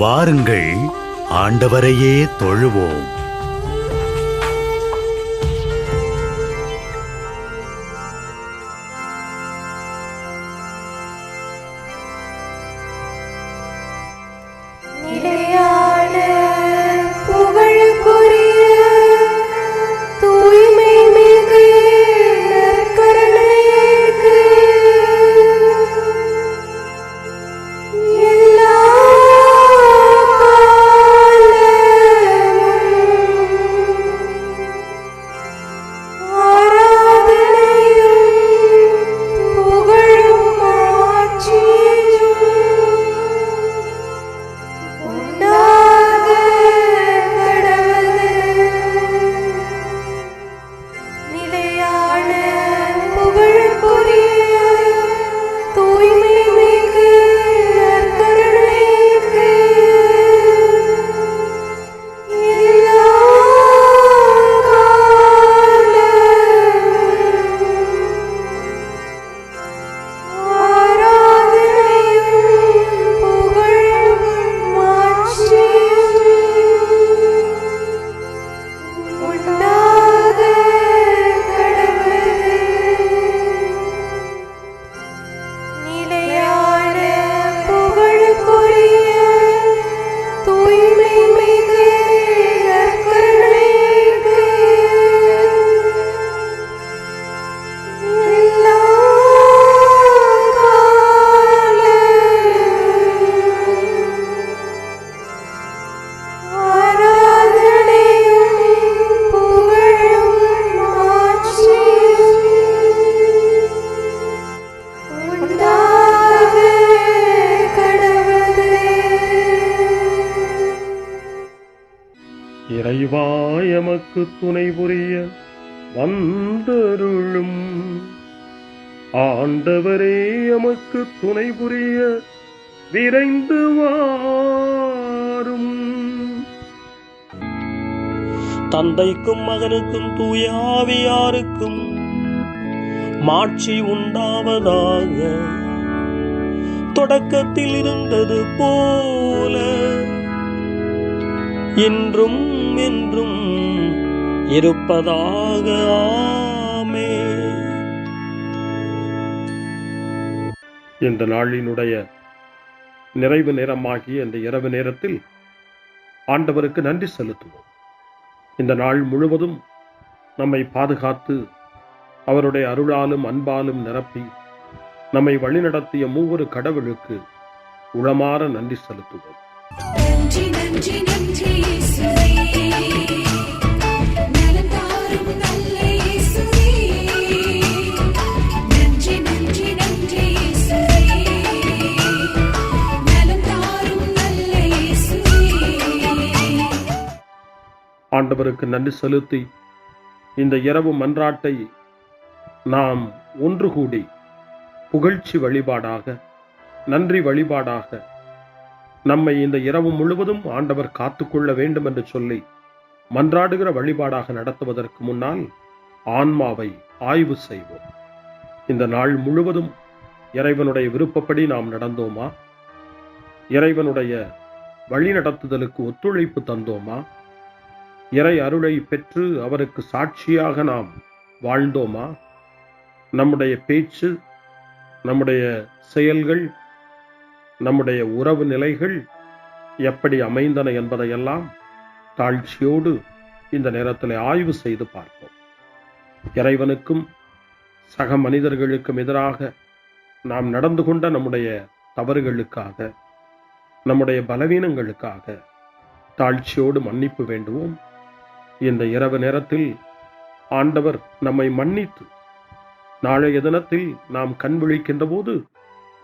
வாருங்கள், ஆண்டவரையே தொழுவோம். இறைவா எமக்கு துணை புரிய வந்தருளும். ஆண்டவரே எமக்கு துணை புரிய விரைந்து வாரும். தந்தைக்கும் மகனுக்கும் தூய ஆவியாருக்கும் மாட்சி உண்டாவதாக. தொடக்கத்தில் இருந்தது போல இன்றும் என்றும் இருப்பதாக. ஆமென். இந்த நாளினுடைய நிறைவு நேரமாகிய இந்த இரவு நேரத்தில் ஆண்டவருக்கு நன்றி செலுத்துவோம். இந்த நாள் முழுவதும் நம்மை பாதுகாத்து அவருடைய அருளாலும் அன்பாலும் நிரப்பி நம்மை வழிநடத்திய மூவொரு கடவுளுக்கு உளமாற நன்றி செலுத்துவோம். நன்றி நன்றி நன்றி இயேசுவே, நலம் தாரும் நல்ல இயேசுவே. நன்றி நன்றி நன்றி இயேசுவே, நலம் தாரும் நல்ல இயேசுவே. ஆண்டவருக்கு நன்றி செலுத்தி இந்த இரவு மன்றாட்டை நாம் ஒன்று கூடி புகழ்ச்சி வழிபாடாக, நன்றி வழிபாடாக நம்மை இந்த இரவு முழுவதும் ஆண்டவர் காத்துக்கொள்ள வேண்டும் என்று சொல்லி மன்றாடுகிற வழிபாடாக நடத்துவதற்கு முன்னால் ஆன்மாவை ஆய்வு செய்வோம். இந்த நாள் முழுவதும் இறைவனுடைய விருப்பப்படி நாம் நடந்தோமா? இறைவனுடைய வழி நடத்துதலுக்கு ஒத்துழைப்பு தந்தோமா? இறை அருளை பெற்று அவருக்கு சாட்சியாக நாம் வாழ்ந்தோமா? நம்முடைய பேச்சு, நம்முடைய செயல்கள், நம்முடைய உறவு நிலைகள் எப்படி அமைந்தன என்பதையெல்லாம் தாழ்ச்சியோடு இந்த நேரத்தில் ஆய்வு செய்து பார்ப்போம். இறைவனுக்கும் சக மனிதர்களுக்கும் எதிராக நாம் நடந்து கொண்ட நம்முடைய தவறுகளுக்காக, நம்முடைய பலவீனங்களுக்காக தாழ்ச்சியோடு மன்னிப்பு வேண்டுவோம். இந்த இரவு நேரத்தில் ஆண்டவர் நம்மை மன்னித்து நாளைய தினத்தில் நாம் கண் விழிக்கின்ற போது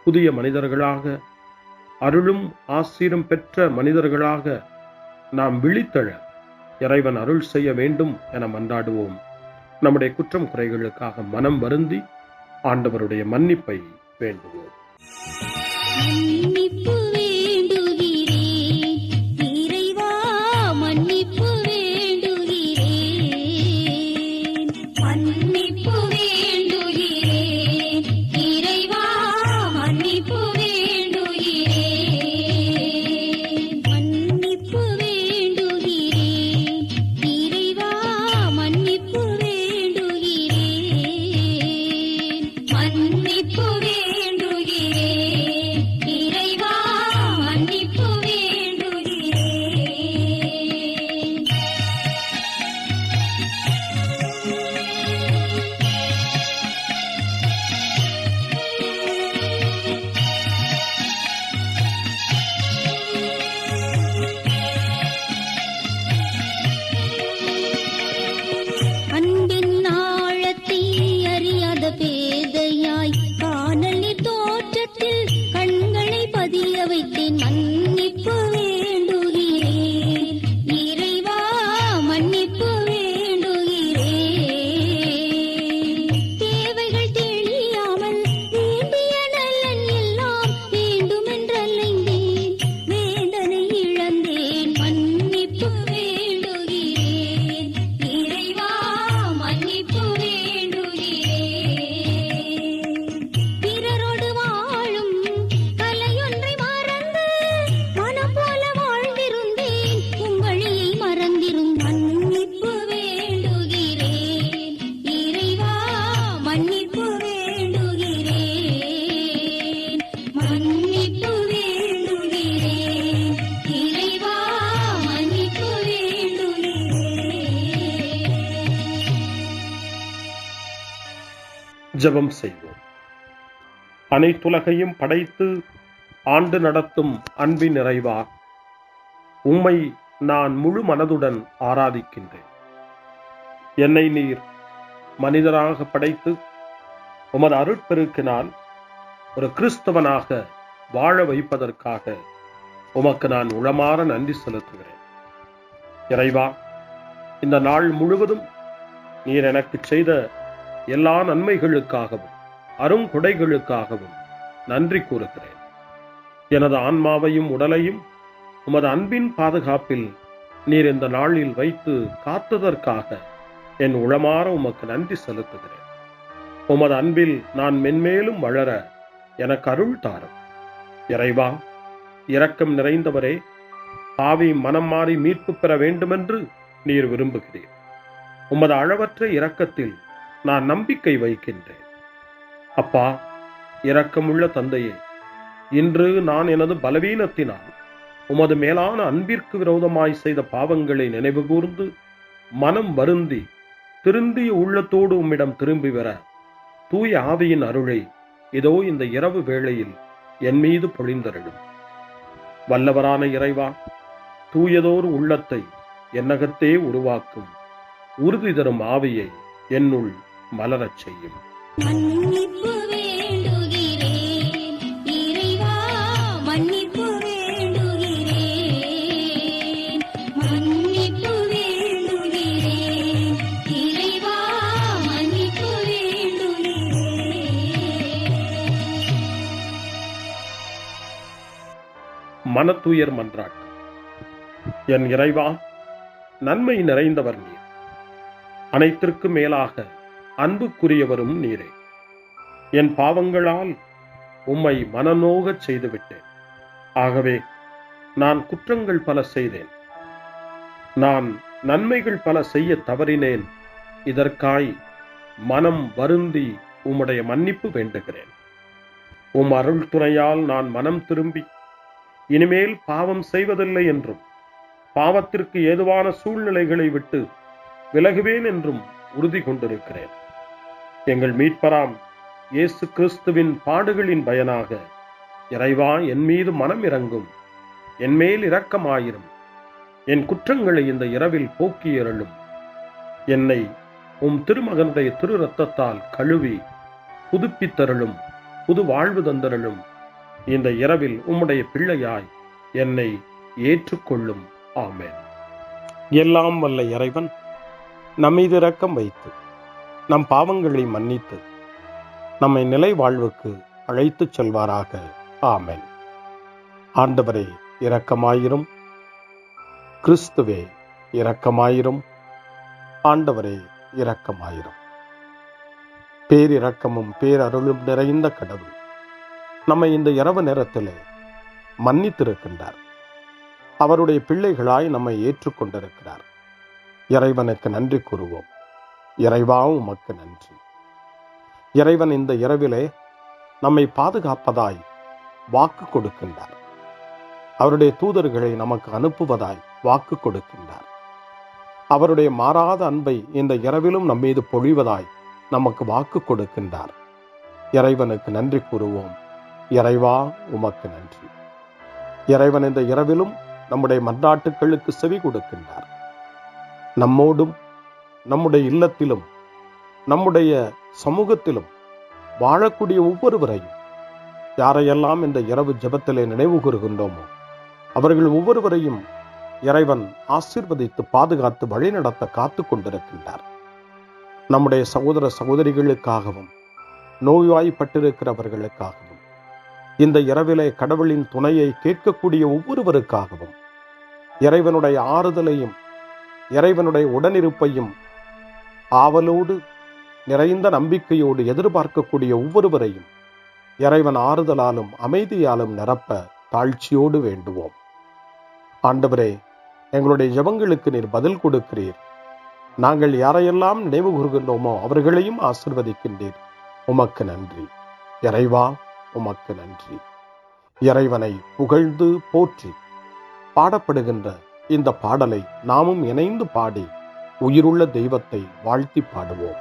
புதிய மனிதர்களாக, அருளும் ஆசீரும் பெற்ற மனிதர்களாக நாம் விழித்தெழ இறைவன் அருள் செய்ய வேண்டும் என மன்றாடுவோம். நம்முடைய குற்றம் குறைகளுக்காக மனம் வருந்தி ஆண்டவருடைய மன்னிப்பை வேண்டுவோம். மன்னிப்பு வேண்டுகிறேன் இறைவா, மன்னிப்பு வேண்டுகிறேன். மன்னிப்பு வேண்டுகிறேன் இறைவா, மன்னிப்பு வேண்டுகிறேன். ஜெபம் செய்வோம். அனைத்துலகையும் படைத்து ஆண்டு நடத்தும் அன்பின் நிறைவா, உம்மை நான் முழு மனதுடன் ஆராதிக்கின்றேன். என்னை நீர் மனிதராக படைத்து உமது அருட்பெருக்கினால் ஒரு கிறிஸ்தவனாக வாழ வைப்பதற்காக உமக்கு நான் உளமாற நன்றி செலுத்துகிறேன். இறைவா, இந்த நாள் முழுவதும் நீர் எனக்கு செய்த எல்லா நன்மைகளுக்காகவும் அருங்கொடைகளுக்காகவும் நன்றி கூறுகிறேன். எனது ஆன்மாவையும் உடலையும் உமது அன்பின் பாதுகாப்பில் நீர் இந்த நாளில் வைத்து காத்ததற்காக என் உளமாற உமக்கு நன்றி செலுத்துகிறேன். உமது அன்பில் நான் மென்மேலும் வளர எனக்கு அருள் தாரும். இறைவா, இரக்கம் நிறைந்தவரே, பாவி மனம் மாறி மீட்பு பெற வேண்டுமென்று நீர் விரும்புகிறீர். உமது அளவற்ற இரக்கத்தில் நான் நம்பிக்கை வைக்கின்றேன். அப்பா, இரக்கமுள்ள தந்தையே, இன்று நான் எனது பலவீனத்தினால் உமது மேலான அன்பிற்கு விரோதமாய் செய்த பாவங்களை நினைவு கூர்ந்து மனம் வருந்தி திருந்திய உள்ளத்தோடு உம்மிடம் திரும்பி வர தூய ஆவியின் அருளை இதோ இந்த இரவு வேளையில் என் மீது பொழிந்தருளும். வல்லவரான இறைவா, தூயதோர் உள்ளத்தை என்னகத்தே உருவாக்கும் உறுதி தரும் ஆவியை என்னுள் மலரச் செய்யும். மன்னிப்பு வேண்டுகிறேன் இறைவா, மன்னிப்பு வேண்டுகிறேன், மன்னிப்பு வேண்டுகிறேன் இறைவா, மன்னிப்பு வேண்டுகிறேன். மனத்துயர் மன்றாட்டு. என் இறைவா, நன்மை நிறைந்தவர் நீர், அனைத்திற்கும் மேலாக அன்புக்குரியவரும் நீரே. என் பாவங்களால் உம்மை மனநோகச் செய்துவிட்டேன். ஆகவே நான் குற்றங்கள் பல செய்தேன். நான் நன்மைகள் பல செய்ய தவறினேன். இதற்காய் மனம் வருந்தி உம்முடைய மன்னிப்பு வேண்டுகிறேன். உம் அருள் துணையால் நான் மனம் திரும்பி இனிமேல் பாவம் செய்வதில்லை என்றும் பாவத்திற்கு ஏதுவான சூழ்நிலைகளை விட்டு விலகுவேன் என்றும் உறுதி கொண்டிருக்கிறேன். எங்கள் மீட்பராம் இயேசு கிறிஸ்துவின் பாடுகளின் பயனாக இறைவா, என் மீது மனம் இறங்கும், என் மேல் இரக்கமாயிரும். என் குற்றங்களை இந்த இரவில் போக்கியருளும். என்னை உம் திருமகனுடைய திரு இரத்தத்தால் கழுவி புதுப்பித்தருளும், புது வாழ்வு தந்தருளும். இந்த இரவில் உம்முடைய பிள்ளையாய் என்னை ஏற்றுக்கொள்ளும். ஆமென். எல்லாம் வல்ல இறைவன் நம்மீது இரக்கம் வைத்து நம் பாவங்களை மன்னித்து நம்மை நிலை வாழ்வுக்கு அழைத்துச் செல்வாராக. ஆமென். ஆண்டவரே இரக்கமாயிரும். கிறிஸ்துவே இரக்கமாயிரும். ஆண்டவரே இரக்கமாயிரும். பேரிரக்கமும் பேரருளும் நிறைந்த கடவுள் நம்மை இந்த இரவு நேரத்திலே மன்னித்திருக்கின்றார். அவருடைய பிள்ளைகளாய் நம்மை ஏற்றுக்கொண்டிருக்கிறார். இறைவனுக்கு நன்றி கூறுவோம். இறைவா, உமக்கு நன்றி. இறைவன் இந்த இரவிலே நம்மை பாதுகாப்பதாய் வாக்கு கொடுக்கின்றார். அவருடைய தூதர்களை நமக்கு அனுப்புவதாய் வாக்கு கொடுக்கின்றார். அவருடைய மாறாத அன்பை இந்த இரவிலும் நம்மீது பொழிவதாய் நமக்கு வாக்கு கொடுக்கின்றார். இறைவனுக்கு நன்றி கூறுவோம். இறைவா, உமக்கு நன்றி. இறைவன் இந்த இரவிலும் நம்முடைய மன்றாட்டுக்களுக்கு செவி கொடுக்கின்றார். நம்மோடும் நம்முடைய இல்லத்திலும் நம்முடைய சமூகத்திலும் வாழக்கூடிய ஒவ்வொருவரையும், யாரையெல்லாம் இந்த இரவு ஜெபத்திலே நினைவு கூறுகின்றோமோ அவர்கள் ஒவ்வொருவரையும் இறைவன் ஆசீர்வதித்து பாதுகாத்து வழிநடத்த காத்து கொண்டிருக்கின்றார். நம்முடைய சகோதர சகோதரிகளுக்காகவும் நோய்வாய்ப்பட்டிருக்கிறவர்களுக்காகவும் இந்த இரவிலே கடவுளின் துணையை கேட்கக்கூடிய ஒவ்வொருவருக்காகவும் இறைவனுடைய ஆறுதலையும் இறைவனுடைய உடனிருப்பையும் ஆவலோடு நிறைந்த நம்பிக்கையோடு எதிர்பார்க்கக்கூடிய ஒவ்வொருவரையும் இறைவன் ஆறுதலாலும் அமைதியாலும் நிரப்ப தாழ்ச்சியோடு வேண்டுவோம். ஆண்டவரே, எங்களுடைய ஜெபங்களுக்கு நீர் பதில் கொடுக்கிறீர். நாங்கள் யாரையெல்லாம் நினைவு கூறுகின்றோமோ அவர்களையும் ஆசீர்வதிக்கின்றீர். உமக்கு நன்றி. இறைவா, உமக்கு நன்றி. இறைவனை புகழ்ந்து போற்றி பாடப்படுகின்ற இந்த பாடலை நாமும் இணைந்து பாடி உயிருள்ள தெய்வத்தை வாழ்த்தி பாடுவோம்.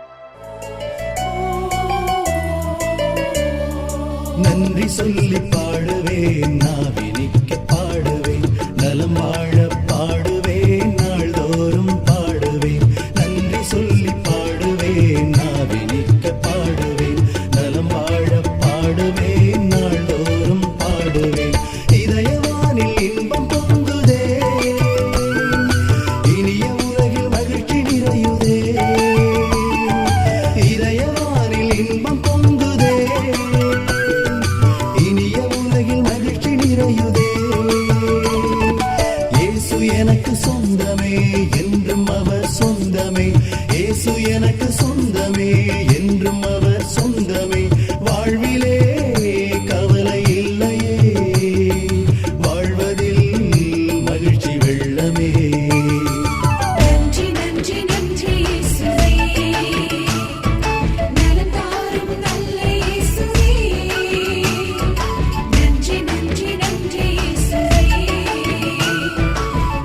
நன்றி சொல்லி பாடுவேன், நாவினிக்க பாடுவேன், நலம் வாழ பாடுவேன், நாள்தோறும் பாடுவேன். நன்றி சொல்லி பாடுவேன், நாவினிக்க பாடுவேன், நலம் வாழ பாடுவேன், நாள்தோறும் பாடுவேன். இதயவானில் இன்பம் பொங்குதே, இனிய உலகில் மகிழ்ச்சி நிறையுதே. இதயவானில் இன்பம் பொங்குதே, இனிய உலகில் மகிழ்ச்சி நிறையுதே. இயேசு எனக்கு சொந்தமே, என்றும் அவர் சொந்தமே. இயேசு எனக்கு சொந்தமே, என்றும் அவர் சொந்தமே. வாழ்விலே கவலை இல்லையே, வாழ்வதில் மகிழ்ச்சி வெள்ளமே. நன்றி நன்றி நன்றி இயேசுவே, நலம் தாரும் நல்ல இயேசுவே. நன்றி நன்றி நன்றி இயேசுவே,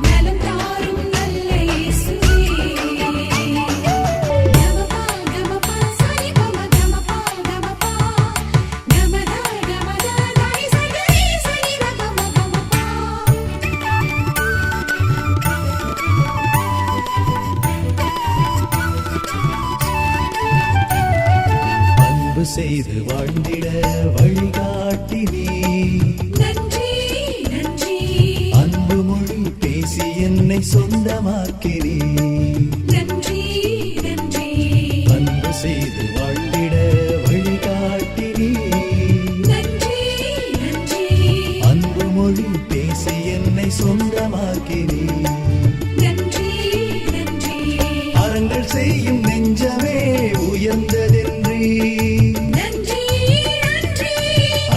நலம் தாரும் நல்ல இயேசுவே. கமபா கமபா சரி கம கமபா கமபா, கமதா கமதா தாய் சகரி சரி கம கமபா. அன்பு செய்து வாழ்ந்திட வழிகாட்டி நீ, நன்றி நன்றி அன்பு மொழி பேசி என்னை சொந்தமாக்கி நீ. நன்றி நன்றி அன்பு செய்து வாழ்ந்திட வழிகாட்டி நீ, நன்றி நன்றி அன்பு மொழி பேசி என்னை சொந்தமாக்கி நீ. நன்றி நன்றி அறங்கள் செய்யும் நெஞ்சமே உயர்ந்ததென்றி, நன்றி நன்றி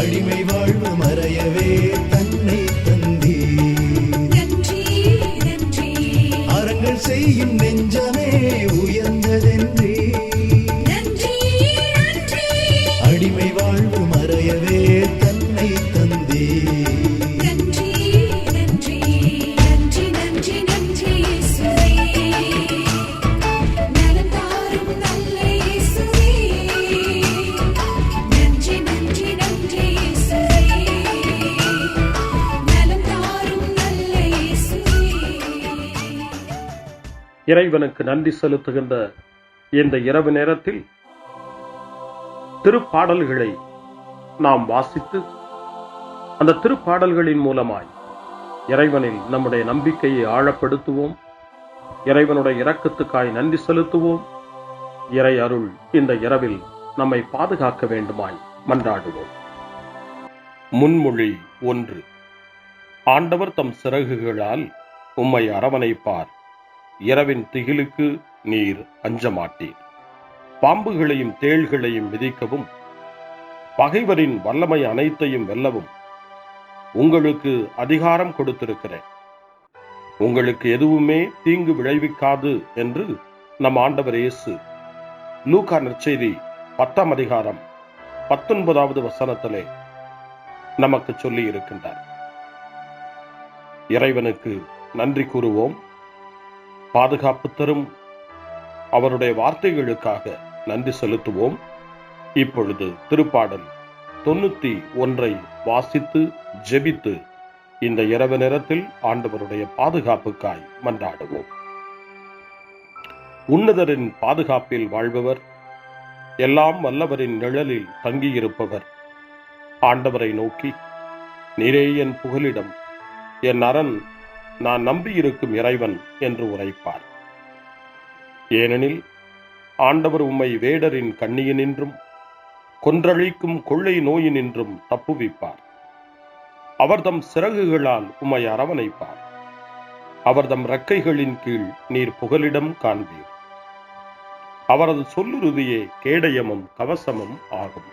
அடிமை வாழ்வு மறையவே தன்னை தந்தி. நன்றி நன்றி அறங்கள் செய்யும் நெஞ்சமே உயர்ந்ததென்றி, நன்றி நன்றி அடிமை வாழ்வு மறையவே தன்னை தந்தி. நன்றி நன்றி நன்றி நன்றி நன்றி இயேசுவே, நலம் தாரும் நல்ல இயேசுவே. நன்றி நன்றி நன்றி இயேசுவே, நலம் தாரும் நல்ல இயேசுவே. இறைவனுக்கு நன்றி செலுத்துகின்ற இந்த இரவு நேரத்தில் திருப்பாடல்களை நாம் வாசித்து அந்த திருப்பாடல்களின் மூலமாய் இறைவனில் நம்முடைய நம்பிக்கையை ஆழப்படுத்துவோம். இறைவனுடைய இரக்கத்துக்காய் நன்றி செலுத்துவோம். இறை அருள் இந்த இரவில் நம்மை பாதுகாக்க வேண்டுமாய் மன்றாடுவோம். முன்மொழி 1. ஆண்டவர் தம் சிறகுகளால் உம்மை அரவணைப்பார். இரவின் திகிலுக்கு நீர் அஞ்சமாட்டீர். பாம்புகளையும் தேள்களையும் மிதிக்கவும் பகைவரின் வல்லமை அனைத்தையும் வெல்லவும் உங்களுக்கு அதிகாரம் கொடுத்திருக்கிறேன். உங்களுக்கு எதுவுமே தீங்கு விளைவிக்காது என்று நம் ஆண்டவர் இயேசு லூக்கா நற்செய்தி 10ஆம் அதிகாரம் 19வது வசனத்திலே நமக்கு சொல்லி இருக்கின்றார். இறைவனுக்கு நன்றி கூறுவோம். பாதுகாப்பு தரும் அவருடைய வார்த்தைகளுக்காக நன்றி செலுத்துவோம். இப்பொழுது திருப்பாடல் 91 வாசித்து ஜெபித்து இந்த இரவு நேரத்தில் ஆண்டவருடைய பாதுகாப்புக்காய் மன்றாடுவோம். உன்னதரின் பாதுகாப்பில் வாழ்பவர், எல்லாம் வல்லவரின் நிழலில் தங்கியிருப்பவர் ஆண்டவரை நோக்கி, நீரே என் புகலிடம், என் அரண், நான் நம்பியிருக்கும் இறைவன் என்று உரைப்பார். ஏனெனில் ஆண்டவர் உம்மை வேடரின் கண்ணியினின்றும் கொன்றழிக்கும் கொள்ளை நோயினின்றும் தப்புவிப்பார். அவர் தம் சிறகுகளால் உம்மை அரவணைப்பார். அவர் தம் இறக்கைகளின் கீழ் நீர் புகலிடம் காண்பீர். அவரது சொல்லுறுதியே கேடயமும் கவசமும் ஆகும்.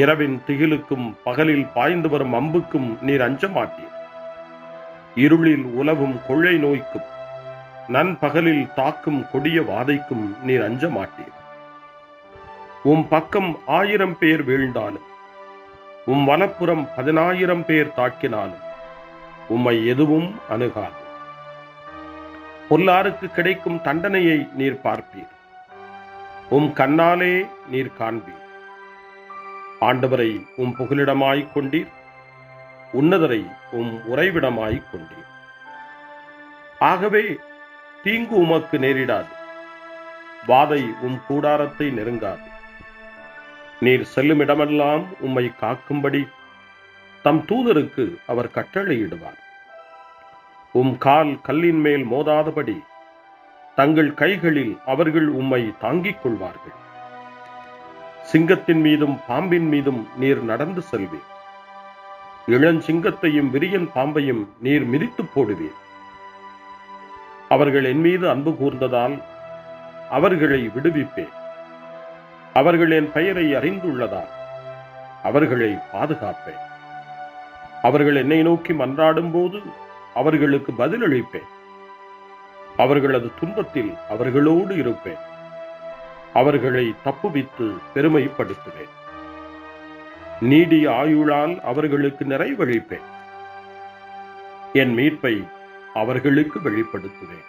இரவின் திகிலுக்கும் பகலில் பாய்ந்து வரும் அம்புக்கும் நீர் அஞ்ச மாட்டீர். இருளில் உலவும் கொள்ளை நோய்க்கும் நண்பகலில் தாக்கும் கொடிய வாதைக்கும் நீர் அஞ்ச மாட்டீர். உம் பக்கம் 1000 பேர் வீழ்ந்தாலும், உம் வலப்புறம் 10,000 பேர் தாக்கினாலும் உம்மை எதுவும் அணுகாது. பொல்லாருக்கு கிடைக்கும் தண்டனையை நீர் பார்ப்பீர். உம் கண்ணாலே நீர் காண்பீர். ஆண்டவரை உம் புகலிடமாய்க் கொண்டீர், உன்னதரை உம் உறைவிடமாய்க் கொண்டீர். ஆகவே தீங்கு உமக்கு நேரிடாது, வாதை உம் கூடாரத்தை நெருங்காது. நீர் செல்லும் இடமெல்லாம் உம்மை காக்கும்படி தம் தூதருக்கு அவர் கட்டளையிடுவார். உம் கால் கல்லின் மேல் மோதாதபடி தங்கள் கைகளில் அவர்கள் உம்மை தாங்கிக் கொள்வார்கள். சிங்கத்தின் மீதும் பாம்பின் மீதும் நீர் நடந்து செல்வீர். இளஞ்சிங்கத்தையும் விரியன் பாம்பையும் நீர் மிதித்து போடுவீர். அவர்கள் என் மீது அன்பு கூர்ந்ததால் அவர்களை விடுவிப்பேன். அவர்கள் என் பெயரை அறிந்துள்ளதால் அவர்களை பாதுகாப்பேன். அவர்கள் என்னை நோக்கி மன்றாடும் போது அவர்களுக்கு பதிலளிப்பேன். அவர்களது துன்பத்தில் அவர்களோடு இருப்பேன். அவர்களை தப்புவித்து பெருமைப்படுத்துவேன். நீடிய ஆயுளால் அவர்களுக்கு நிறைவளிப்பேன். என் மீட்பை அவர்களுக்கு வெளிப்படுத்துவேன்.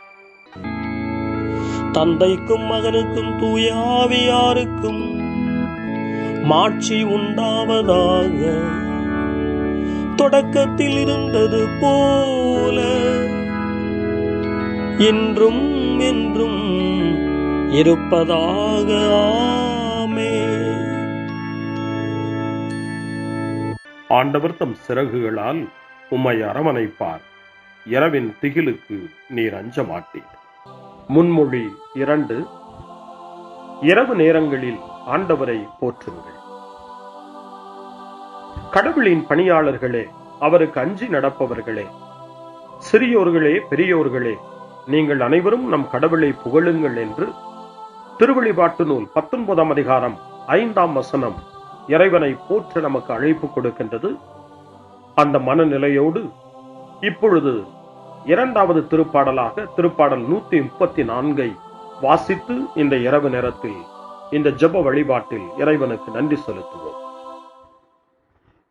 தந்தைக்கும் மகனுக்கும் தூய ஆவியாருக்கும் மாட்சி உண்டாவதாக. தொடக்கத்தில் இருந்தது போல இன்றும் என்றும் இருப்பதாக. ஆமென். ஆண்டவர் தம் சிறகுகளால் உம்மை அரவணைப்பார். இரவின் திகிலுக்கு நீர் அஞ்ச மாட்டீர். முன்மொழி 2. இரவு நேரங்களில் ஆண்டவரை போற்றுங்கள். கடவுளின் பணியாளர்களே, அவருக்கு அஞ்சி நடப்பவர்களே, சிறியோர்களே பெரியோர்களே, நீங்கள் அனைவரும் நம் கடவுளை புகழுங்கள் என்று திருவெளிப்பாட்டு நூல் 19ஆம் அதிகாரம் 5ஆம் வசனம் இறைவனை போற்ற நமக்கு அழைப்பு கொடுக்கின்றது. அந்த மனநிலையோடு இப்பொழுது 2வது திருப்பாடலாக திருப்பாடல் 134 வாசித்து இந்த இரவு நேரத்தில் இந்த ஜெப வழிபாட்டில் இறைவனுக்கு நன்றி செலுத்துவோம்.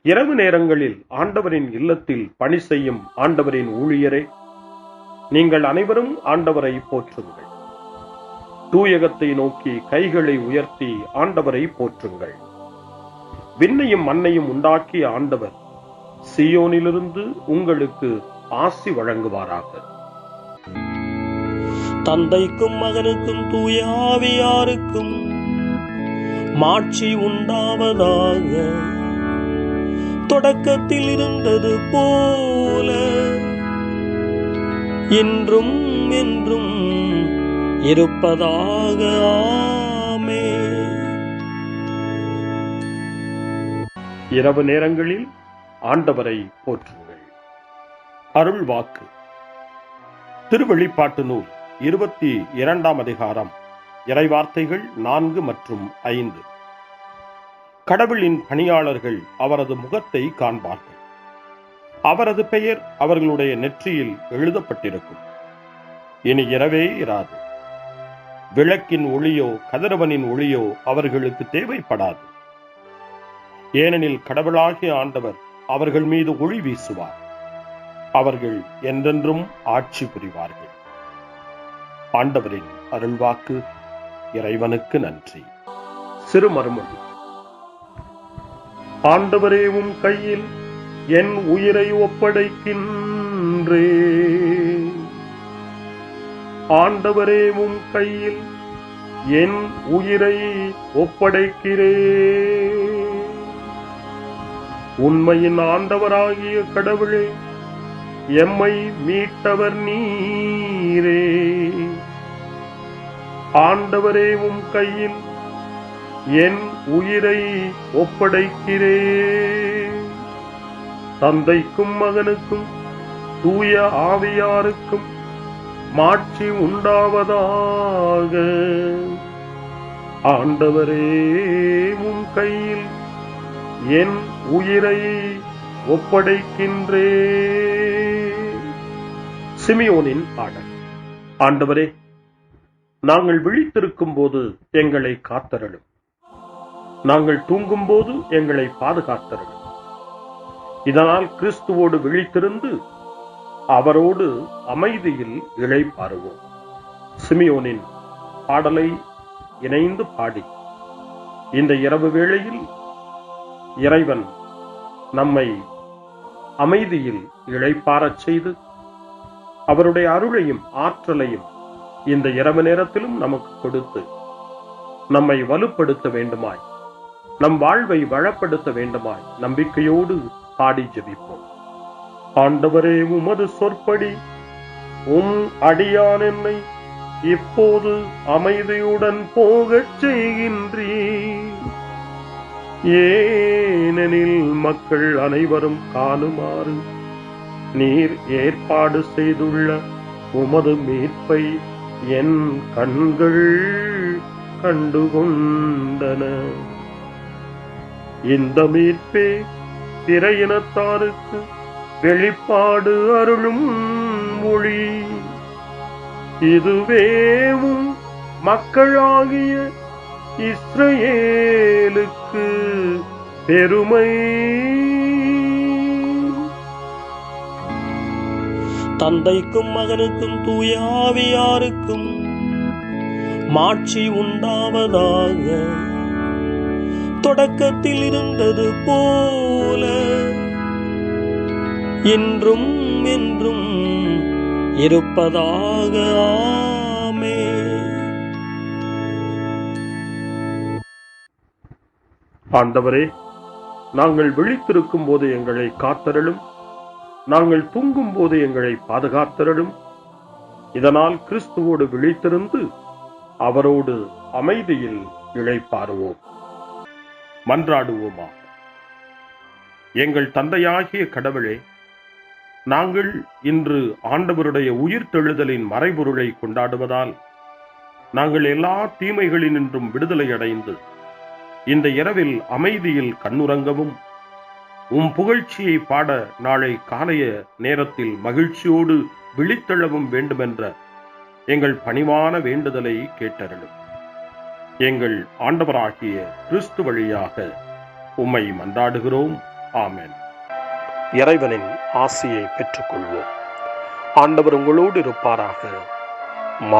இரவு நேரங்களில் ஆண்டவரின் இல்லத்தில் பணி செய்யும் ஆண்டவரின் ஊழியரே, நீங்கள் அனைவரும் ஆண்டவரை போற்றுங்கள். தூயகத்தை நோக்கி கைகளை உயர்த்தி ஆண்டவரை போற்றுங்கள். விண்ணையும் மண்ணையும் உண்டாக்கிய ஆண்டவர் சீயோனிலிருந்து உங்களுக்கு ஆசி வழங்குவாராக. தந்தைக்கும் மகனுக்கும் தூய ஆவியாருக்கும் மாட்சி உண்டாவதாக. தொடக்கத்தில் இருந்தது போல இன்றும் என்றும் இருப்பதாக. ஆமென். இரவு நேரங்களில் ஆண்டவரை போற்றுங்கள். அருள் வாக்கு. திருவெளிப்பாட்டு நூல் 22ஆம் அதிகாரம் இறைவார்த்தைகள் 4 மற்றும் 5. கடவுளின் பணியாளர்கள் அவரது முகத்தை காண்பார்கள். அவரது பெயர் அவர்களுடைய நெற்றியில் எழுதப்பட்டிருக்கும். இனி இரவே இராது. விளக்கின் ஒளியோ கதிரவனின் ஒளியோ அவர்களுக்கு தேவைப்படாது. ஏனெனில் கடவுளாகிய ஆண்டவர் அவர்கள் மீது ஒளி வீசுவார். அவர்கள் என்றென்றும் ஆட்சி புரிவார்கள். ஆண்டவரின் அருள்வாக்கு. இறைவனுக்கு நன்றி. சிறுமறுமொழி. ஆண்டவரே, உம் கையில் என் உயிரை ஒப்படைக்கின்றேன். ஆண்டவரே, உம் கையில் என் உயிரை ஒப்படைக்கிறேன். உண்மையின் ஆண்டவராகிய கடவுளே, எம்மை மீட்டவர் நீரே. ஆண்டவரே, உம் கையில் என் உயிரை ஒப்படைக்கிறேன். தந்தைக்கும் மகனுக்கும் தூய ஆவியாருக்கும் மாட்சி உண்டாவதாக. ஆண்டவரே, உம் கையில் என் உயிரை ஒப்படைக்கின்றேன். சிமியோனின் பாடல். ஆண்டவரே, நாங்கள் விழித்திருக்கும் போது எங்களை காத்தருளும். நாங்கள் தூங்கும் போது எங்களை பாதுகாத்தருளும். இதனால் கிறிஸ்துவோடு விழித்திருந்து அவரோடு அமைதியில் இளைப்பாறுவோம். சிமியோனின் பாடலை இணைந்து பாடி இந்த இரவு வேளையில் இறைவன் நம்மை அமைதியில் இளைப்பாறச் செய்து அவருடைய அருளையும் ஆற்றலையும் இந்த இரவு நேரத்திலும் நமக்கு கொடுத்து நம்மை வலுப்படுத்த வேண்டுமாய், நம் வாழ்வை வளப்படுத்த வேண்டுமாய் நம்பிக்கையோடு பாடி ஜெபிப்போம். ஆண்டவரே, உமது சொற்படி உம் அடியான் என்னை இப்போது அமைதியுடன் போகச் செய்கின்றீர். ஏனெனில் மக்கள் அனைவரும் காணுமாறு நீர் ஏற்பாடு செய்துள்ள உமது மீட்பை என் கண்கள் கண்டுகொண்டன. இந்த மீட்பே பிற இனத்தாருக்கு வெளிப்பாடு அருளும் மொழி. இதுவேவும் மக்களாகிய இஸ்ரவேலுக்கு பெருமை. தந்தைக்கும் மகனுக்கும் தூய ஆவியாருக்கும் மாட்சி உண்டாவதாக. தொடக்கத்தில் இருந்தது போல இன்றும் என்றும் இருப்பதாக. ஆமென். ஆண்டவரே, நாங்கள் விழித்திருக்கும் போது எங்களை காத்தருளும், நாங்கள் தூங்கும் போது எங்களை பாதுகாத்தருளும். இதனால் கிறிஸ்துவோடு விழித்திருந்து அவரோடு அமைதியில் இளைப்பாறுவோம். மன்றாடுவோமா. எங்கள் தந்தையாகிய கடவுளே, நாங்கள் இன்று ஆண்டவருடைய உயிர்த்தெழுதலின் மறைபொருளை கொண்டாடுவதால் நாங்கள் எல்லா தீமைகளினின்றும் விடுதலை அடைந்து இந்த இரவில் அமைதியில் கண்ணுறங்கவும் உம் புகழ்ச்சியை பாட நாளை காலைய நேரத்தில் மகிழ்ச்சியோடு விழித்தெழவும் வேண்டுமென்ற எங்கள் பணிவான வேண்டுதலை கேட்டருளும். எங்கள் ஆண்டவராகிய கிறிஸ்து வழியாக உம்மை மன்றாடுகிறோம். ஆமென். இறைவனின் ஆசியை பெற்றுக்கொள்வோம். ஆண்டவர் உங்களோடு இருப்பாராக,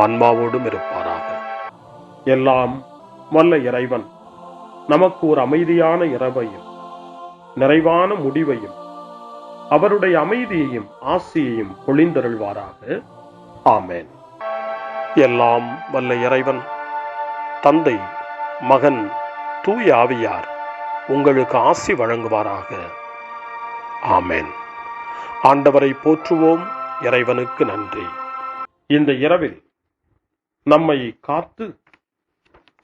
ஆன்மாவோடும் இருப்பாராக. எல்லாம் வல்ல இறைவன் நமக்கு ஒரு அமைதியான இரவையும் நிறைவான முடிவையும் அவருடைய அமைதியையும் ஆசியையும் பொழிந்தருள்வாராக. ஆமென். எல்லாம் வல்ல இறைவன் தந்தை, மகன், தூய ஆவியார் உங்களுக்கு ஆசி வழங்குவாராக. ஆமென். ஆண்டவரை போற்றுவோம். இறைவனுக்கு நன்றி. இந்த இரவில் நம்மை காத்து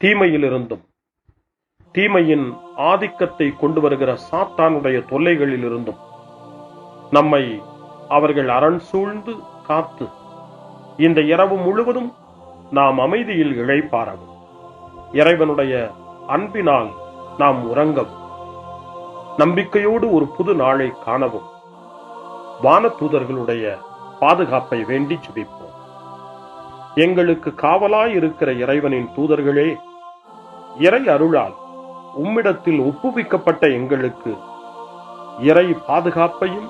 தீமையிலிருந்தும் தீமையின் ஆதிக்கத்தை கொண்டு வருகிற சாத்தானுடைய தொல்லைகளிலிருந்தும் நம்மை அவர்கள் அரண் சூழ்ந்து காத்து இந்த இரவு முழுவதும் நாம் அமைதியில் இளைப்பாறவும், இறைவனுடைய அன்பினால் நாம் உறங்கவும், நம்பிக்கையோடு ஒரு புது நாளை காணவும் வானதூதர்களுடைய பாதுகாப்பை வேண்டி ஜெபிப்போம். எங்களுக்கு காவலாய் இருக்கிற இறைவனின் தூதர்களே, இறை அருளால் உம்மிடத்தில் ஒப்புவிக்கப்பட்ட எங்களுக்கு இறை பாதுகாப்பையும்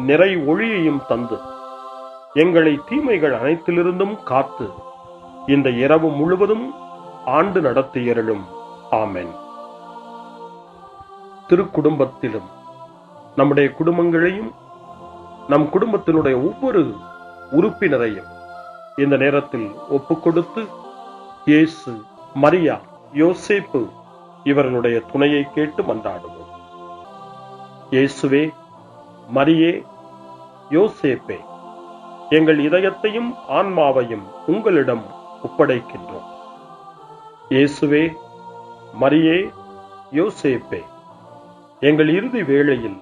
நிறை ஒளியையும் தந்து எங்களை தீமைகள் அனைத்திலிருந்தும் காத்து இந்த இரவு முழுவதும் ஆண்டு நடத்தியருளும். ஆமென். திருக்குடும்பத்திலும் நம்முடைய குடும்பங்களையும் நம் குடும்பத்தினுடைய ஒவ்வொரு உறுப்பினரையும் இந்த நேரத்தில் ஒப்புக்கொடுத்து இயேசு, மரியா, யோசேப்பு இவர்களுடைய துணையை கேட்டு மன்றாடுவோம். இயேசுவே, மரியே, யோசேப்பே, எங்கள் இதயத்தையும் ஆன்மாவையும் உங்களிடம் ஒப்படைக்கின்றோம். இயேசுவே, மரியே, யோசேப்பே, எங்கள் இறுதி வேளையில்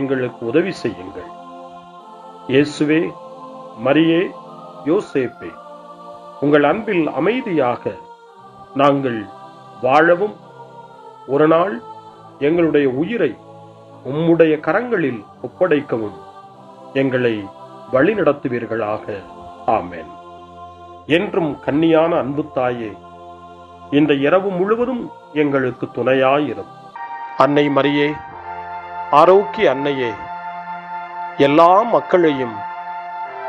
எங்களுக்கு உதவி செய்யுங்கள். இயேசுவே, மரியே, யோசேப்பே, உங்கள் அன்பில் அமைதியாக நாங்கள் வாழவும் ஒரு நாள் எங்களுடைய உயிரை உம்முடைய கரங்களில் ஒப்படைக்கவும் எங்களை வழிநடத்துவீர்களாக. ஆமென். என்றும் கன்னியான அன்பு தாயே, இந்த இரவு முழுவதும் எங்களுக்கு துணையாயிரும். அன்னை மரியே, ஆரோக்கிய அன்னையே, எல்லா மக்களையும்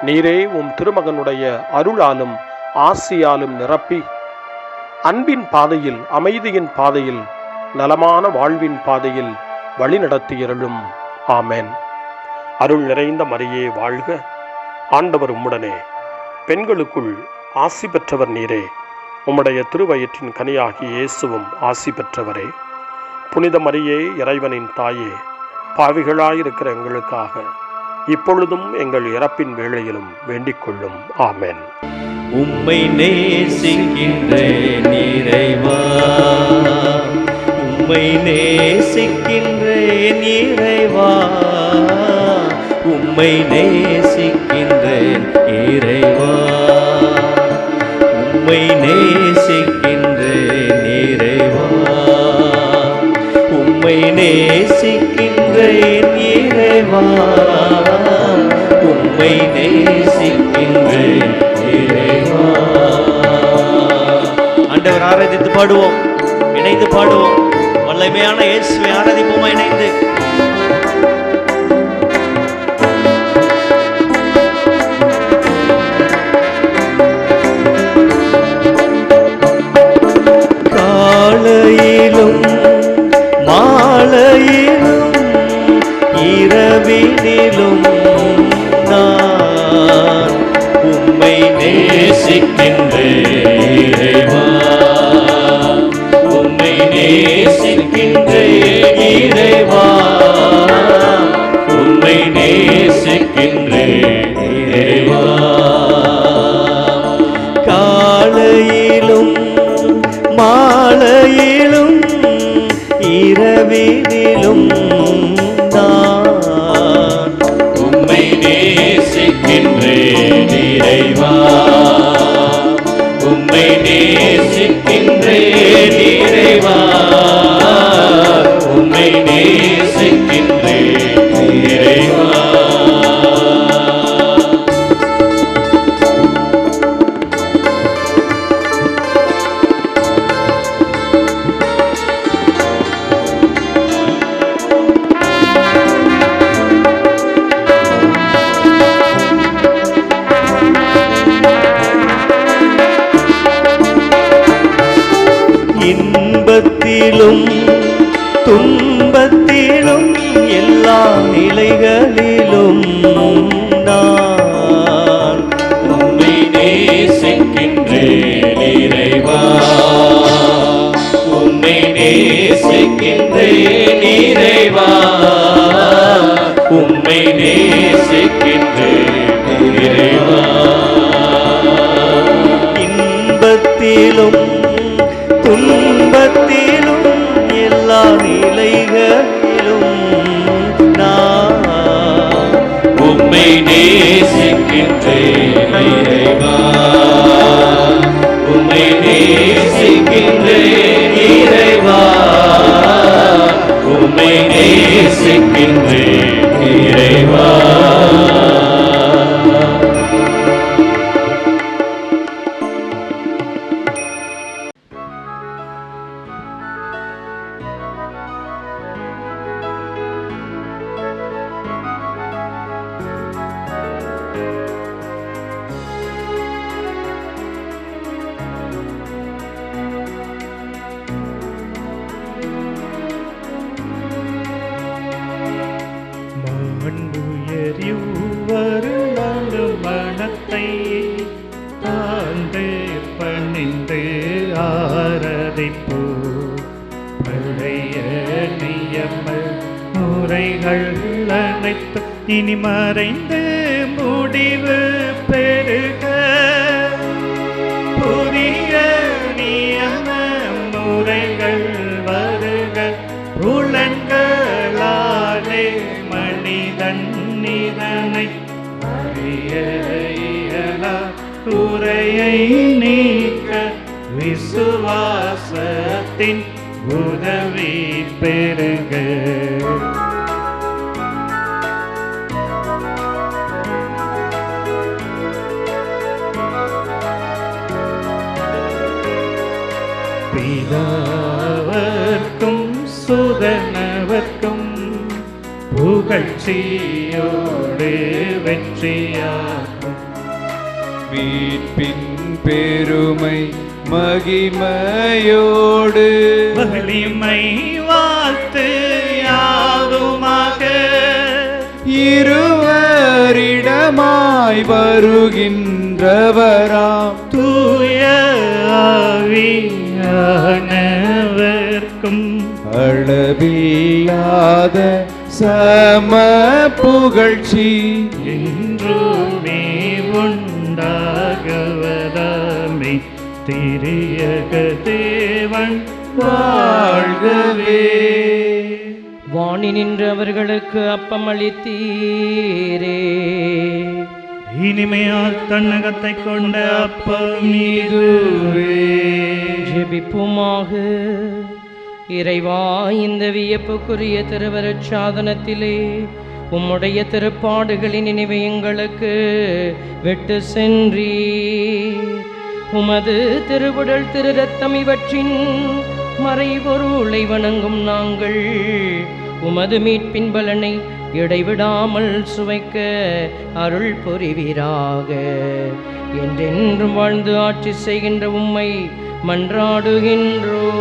நீரே உம் திருமகனுடைய அருளாலும் ஆசியாலும் நிரப்பி அன்பின் பாதையில், அமைதியின் பாதையில், நலமான வாழ்வின் பாதையில் வழிநடத்தியருளும். ஆமென். அருள் நிறைந்த மரியே வாழ்க, ஆண்டவர் உம்முடனே, பெண்களுக்குள் ஆசி பெற்றவர் நீரே, உம்முடைய திருவயிற்றின் கனியாகிய இயேசுவும் ஆசி பெற்றவரே. புனித மரியே, இறைவனின் தாயே, பாவிகளாயிருக்கிற எங்களுக்காக இப்பொழுதும் எங்கள் இறப்பின் வேளையிலும் வேண்டிக் கொள்ளும். ஆமென். உம்மை நேசிக்கின்றேன் இறைவா, உம்மை நேசிக்கின்றேன் இறைவா, உம்மை நேசிக்கின்றேன் இறைவா, உம்மை நேசிக்கின்றேன் இறைவா, உம்மை நேசிக்கின்றேன் இறைவா, உம்மை நேசிக்கின்றேன் இறைவா. ஆண்டவர் ஆராதித்து பாடுவோம், இணைந்து பாடுவோம். வல்லமையான இயேசுவை ஆராதிப்போமா இணைந்து. காலையிலும் மாலையிலும் இரவினிலும் நான் உம்மை நேசிக்கின்றேன் இறைவா, உம்மை நேசிக்கின்றேன் இறைவா, உம்மை நேசிக்கின்றேன் இறைவா. காலையிலும் மாலையிலும் இரவினிலும் நான் உம்மை நேசிக்கின்றேன் இறைவா, உம்மை நேசிக்கின்றேன் இறைவா, உம்மை நேசிக்கின்றேன் இறைவா. இன்பத்திலும் துன்பத்திலும் எல்லா நிலைகளிலும் நான் உம்மை நேசிக்கின்றேன் இறைவா, உம்மை நேசிக்கின்றேன் இறைவா, உம்மை நேசிக்கின்றேன் இறைவா. இன்பத்திலும் துன்பத்திலும் எல்லா நிலைகளிலும் நான் உம்மை நேசிக்கின்றேன் இறைவா, உம்மை நேசிக்கின்றேன் இறைவா, உம்மை நேசிக்கின்றேன் இறைவா. மனத்தை தாழ்ந்து பணிந்து ஆராதிப்போ, பழைய நியம முறைகள் அனைத்து இனி மறைந்து முடிவு பெருக, புதிய நியம முறைகள் வருக, புலன்களாலே மனிதன் இதனை அறிய இயலா, குறையை நீக்க விசுவாசத்தின் உதவி பெருக. பிதாவர்க்கும் சுதனவர்க்கும் புகழ்ச்சியோடு வெற்றியாகும், மீட்பின் பெருமை மகிமையோடு வலிமை வாழ்த்து யார் இருவரிடமாய் வருகின்றவராம் தூய ஆவியானவர்க்கும் அளவில்லாத சம புகழ்ச்சி என்றுமே உண்டாகவதாமே திரியக தேவன் வாழ்கவே. வாணி நின்று அவர்களுக்கு அப்பம் அளித்தீரே. இனிமையால் தன்னகத்தை கொண்ட அப்பம் இதுவே. ஜெபிப்புமாக. இறைவா, இந்த வியப்புக்குரிய திருவருட் சாதனத்திலே உம்முடைய திருப்பாடுகளின் நினைவை எங்களுக்கு விட்டு சென்றீர். உமது திருவுடல் திரு ரத்தம் இவற்றின் மறைபொருளை வணங்கும் நாங்கள் உமது மீட்பின் பலனை இடைவிடாமல் சுவைக்க அருள் புரிவீராக. என்றென்றும் வாழ்ந்து ஆட்சி செய்கின்ற உம்மை மன்றாடுகின்றோம்.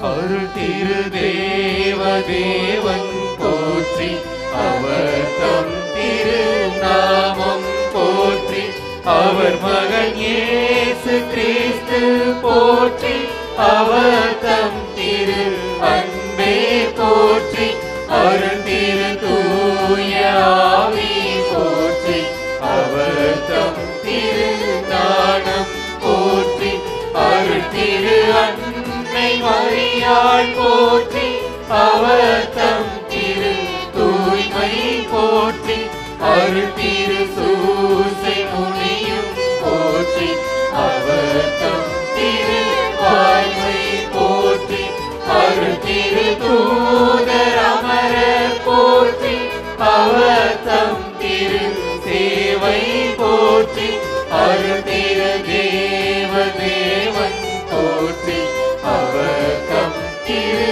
அருள் திரு தேவன் போற்றி, அவர் தம் திரு நாமம் போற்றி, அவர் மகன் இயேசு கிறிஸ்து போற்றி, அவர் தம் திரு அன்பே போற்றி, அருள் திரு தூய ஆவி போற்றி, அவர் தம் திரு ஞானம் போற்றி, அருள் திரு அன்னை மரியாள் போற்றி, அவர் தம் திரு தூய்மை போற்றி, அருள் திரு சூசை முனியும் போற்றி, அவர் தம் திரு வாய்மை போற்றி, அருள் திரு தூதர் அமரர் போற்றி, அவர் தம் திரு சேவை போற்றி, அருள் திரு தேவன் போற்றி, அவர் தம் திரு